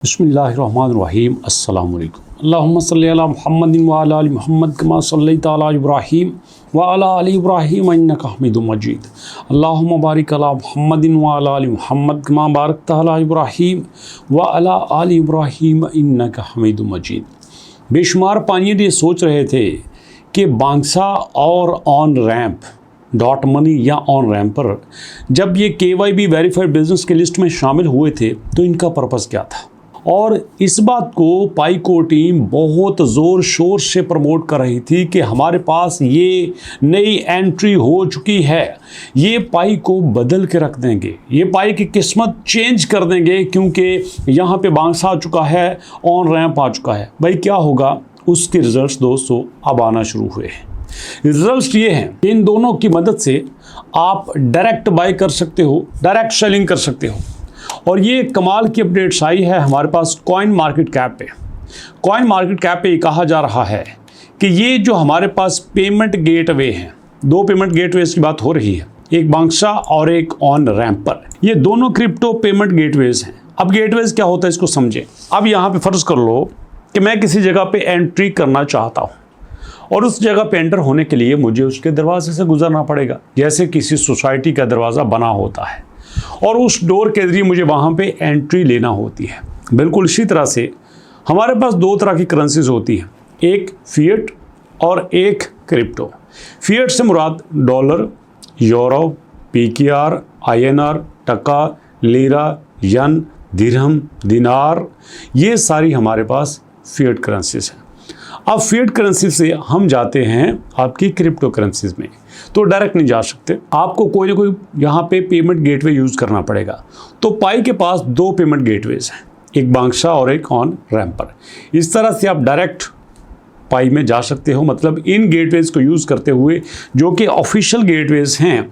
बिस्मिल्लाहिर्रहमानिर्रहीम अस्सलामु अलैकुम। अल्लाहुम्मा सल्लि अला मुहम्मदिन व अला आलि मुहम्मद कमा सल्लैता अला इब्राहीम व अला आलि इब्राहीम इन्नका हमीदुम मजीद। अल्लाहुम्मा बारिक अला मुहम्मदिन व अला आलि मुहम्मद कमा बारकता अला इब्राहीम व अला आलि इब्राहीम इन्नका हमीदुम मजीद। बेशुमार पानियर ये सोच रहे थे कि बांग्सा और ऑन रैंप डॉट मनी या ऑन रैंप पर जब ये KYB वेरीफाइड बिजनेस के लिस्ट में शामिल हुए थे तो इनका पर्पस क्या था, और इस बात को पाइको टीम बहुत ज़ोर शोर से प्रमोट कर रही थी कि हमारे पास ये नई एंट्री हो चुकी है, ये पाई को बदल के रख देंगे, ये पाई की किस्मत चेंज कर देंगे, क्योंकि यहाँ पे बांग्सा आ चुका है, ऑन रैंप आ चुका है। भाई क्या होगा, उसके रिजल्ट्स दोस्तों अब आना शुरू हुए हैं। रिजल्ट्स ये हैं कि इन दोनों की मदद से आप डायरेक्ट बाय कर सकते हो, डायरेक्ट सेलिंग कर सकते हो। और ये कमाल की अपडेट्स आई है हमारे पास कॉइन मार्केट कैप पे। कॉइन मार्केट कैप पे ये कहा जा रहा है कि ये जो हमारे पास पेमेंट गेटवे हैं, दो पेमेंट गेटवेज की बात हो रही है, एक बांग्सा और एक ऑन रैंप पर, ये दोनों क्रिप्टो पेमेंट गेटवेज हैं। अब गेटवेज क्या होता है इसको समझें। अब यहाँ पे फर्ज कर लो कि मैं किसी जगह पे एंट्री करना चाहता हूँ और उस जगह पे एंटर होने के लिए मुझे उसके दरवाजे से गुजरना पड़ेगा, जैसे किसी सोसाइटी का दरवाज़ा बना होता है, और उस डोर के जरिए मुझे वहाँ पे एंट्री लेना होती है। बिल्कुल इसी तरह से हमारे पास दो तरह की करेंसीज होती हैं, एक फिएट और एक क्रिप्टो। फिएट से मुराद डॉलर, यूरो, PKR, INR, टका, लीरा, यन, दिरहम, दिनार, ये सारी हमारे पास फिएट करेंसीज हैं। अब फिएट करेंसी से हम जाते हैं आपकी क्रिप्टो करेंसीज में, तो डायरेक्ट नहीं जा सकते, आपको कोई ना कोई यहाँ पे पेमेंट गेटवे यूज़ करना पड़ेगा। तो पाई के पास दो पेमेंट गेटवेज हैं, एक बांग्सा और एक ऑन रैंप पर। इस तरह से आप डायरेक्ट पाई में जा सकते हो, मतलब इन गेटवेज को यूज़ करते हुए, जो कि ऑफिशियल गेटवेज हैं,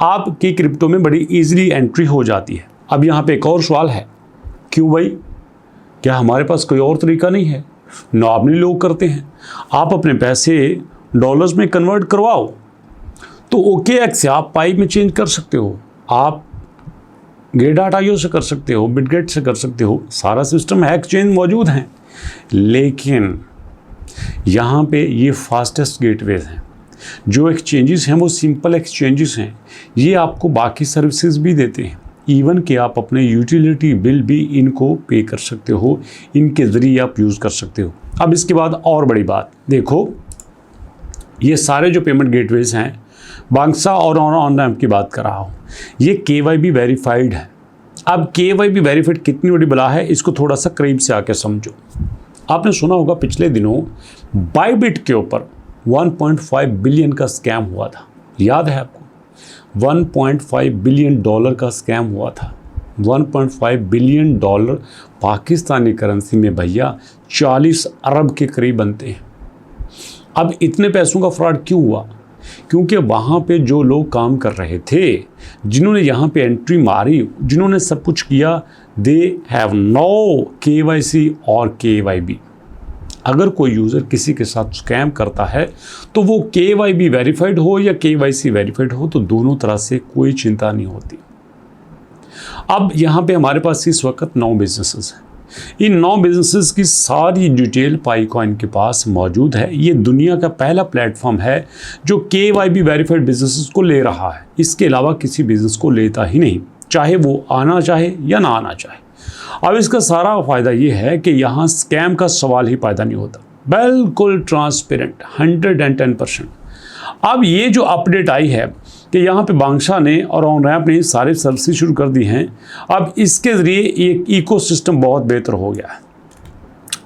आपकी क्रिप्टो में बड़ी ईजिली एंट्री हो जाती है। अब यहाँ पर एक और सवाल है, क्यों भाई, क्या हमारे पास कोई और तरीका नहीं है? नॉर्मली लोग करते हैं, आप अपने पैसे डॉलर्स में कन्वर्ट करवाओ तो OKX से आप पाई में चेंज कर सकते हो, आप गेट.io से कर सकते हो, बिटगेट से कर सकते हो, सारा सिस्टम है, एक्सचेंज मौजूद हैं। लेकिन यहाँ पे ये फास्टेस्ट गेटवेज हैं, जो एक्सचेंजेस हैं वो सिंपल एक्सचेंजेस हैं, ये आपको बाकी सर्विसेज भी देते हैं, इवन कि आप अपने यूटिलिटी बिल भी इनको पे कर सकते हो, इनके ज़रिए आप यूज़ कर सकते हो। अब इसके बाद और बड़ी बात देखो, ये सारे जो पेमेंट गेटवेज हैं, बांग्सा और ऑन रैंप की बात कर रहा हूँ, ये KYB वेरीफाइड है। अब KYB वेरीफाइड कितनी बड़ी बला है, इसको थोड़ा सा करीब से आके समझो। आपने सुना होगा पिछले दिनों बाइबिट के ऊपर 1.5 बिलियन का स्कैम हुआ था, याद है आपको? 1.5 बिलियन डॉलर का स्कैम हुआ था। 1.5 बिलियन डॉलर पाकिस्तानी करेंसी में भैया 40 अरब के करीब बनते हैं। अब इतने पैसों का फ्रॉड क्यों हुआ? क्योंकि वहाँ पे जो लोग काम कर रहे थे, जिन्होंने यहाँ पे एंट्री मारी, जिन्होंने सब कुछ किया, दे हैव नो KYC और KYB। अगर कोई यूज़र किसी के साथ स्कैम करता है तो वो KYB वेरीफाइड हो या KYC वेरीफाइड हो, तो दोनों तरह से कोई चिंता नहीं होती। अब यहाँ पे हमारे पास इस वक्त 9 बिजनेसेस हैं। इन 9 बिजनेसेस की सारी डिटेल पाइकॉइन के पास मौजूद है। ये दुनिया का पहला प्लेटफॉर्म है जो KYB वेरीफाइड बिजनेसेस को ले रहा है, इसके अलावा किसी बिजनेस को लेता ही नहीं, चाहे वो आना चाहे या ना आना चाहे। अब इसका सारा फ़ायदा ये है कि यहाँ स्कैम का सवाल ही पैदा नहीं होता, बिल्कुल ट्रांसपेरेंट 110%। अब ये जो अपडेट आई है कि यहाँ पे बांग्सा ने और ऑन रैंप ने सारे सर्विसेज शुरू कर दी हैं, अब इसके ज़रिए एक इकोसिस्टम बहुत बेहतर हो गया है।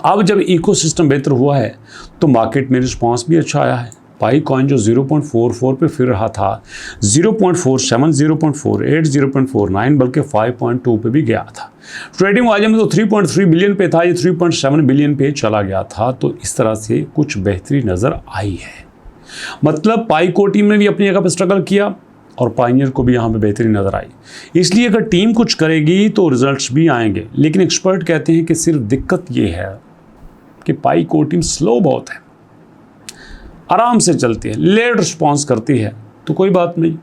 अब जब इकोसिस्टम बेहतर हुआ है तो मार्केट में रिस्पांस भी अच्छा आया है। पाई कॉइन जो 0.44 पे फिर रहा था, 0.47, 0.48, 0.49 बल्कि 5.2 पे भी गया था। ट्रेडिंग वॉल्यूम तो 3.3 बिलियन पे था, ये 3.7 बिलियन पे चला गया था। तो इस तरह से कुछ बेहतरी नज़र आई है। मतलब पाइको टीम ने भी अपनी जगह पर स्ट्रगल किया और पाइनियर को भी यहाँ पे बेहतरी नज़र आई। इसलिए अगर टीम कुछ करेगी तो रिजल्ट्स भी आएंगे, लेकिन एक्सपर्ट कहते हैं कि सिर्फ दिक्कत ये है कि पाइको टीम स्लो बहुत है, आराम से चलती है, लेट रिस्पॉन्स करती है। तो कोई बात नहीं,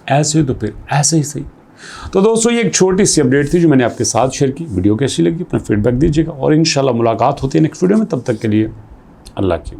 ऐसे तो फिर ऐसे ही सही। तो दोस्तों ये एक छोटी सी अपडेट थी जो मैंने आपके साथ शेयर की। वीडियो कैसी लगी अपना फीडबैक दीजिएगा और इंशाल्लाह मुलाकात होती है नेक्स्ट वीडियो में। तब तक के लिए अल्लाह की